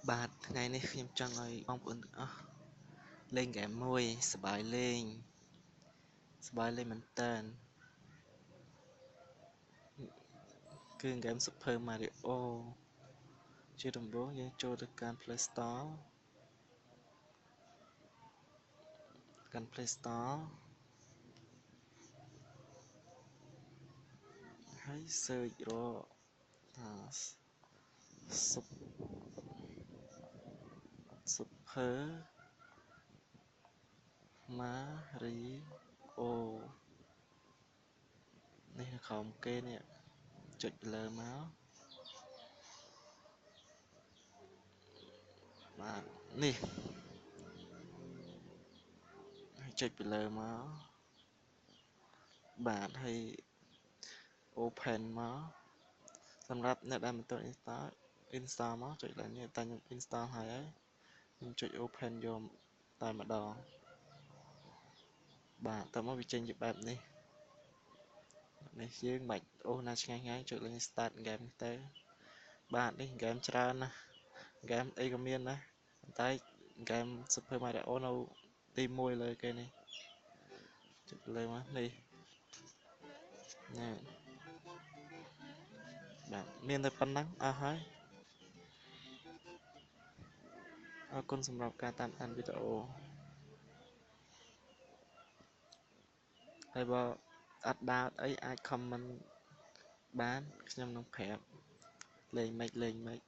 បាទថ្ងៃនេះខ្ញុំចង់ឲ្យបងប្អូនទាំងអស់លេងហ្គេមមួយសប្បាយលេងមែនតើគឺហ្គេម Super Mario ជាដំបូងយើងចូលទៅកាន់ Play Store ហើយ search រកថា Super Mario នេះនៅក្រោមគេនេះចុចលើមកបាទនេះចុចពីលើមកបាទហើយ open មកសម្រាប់អ្នកដែលមិនទាន់ install មកចុចលើនេះតែខ្ញុំ install ហើយខ្ញុំចុច open យកតែម្ដងបាទតើមកវាចេញជាបែបនេះយើងមិនអូសណាឆ្ងាយចុចលេង start game នេះទៅបាទនេះហ្គេមច្រើនណាស់ហ្គេមអីក៏មានដែរតែហ្គេម Super Mario នៅទី1លើគេនេះចុចលើមកនេះណាបាទមានតែប៉ុណ្ណឹងអស់ហើយអរគុណសម្រាប់ការតាមដានវីដេអូហើយបើអត់ដោតអីអាច comment បានខ្ញុំនឹងប្រាប់លេងម៉េច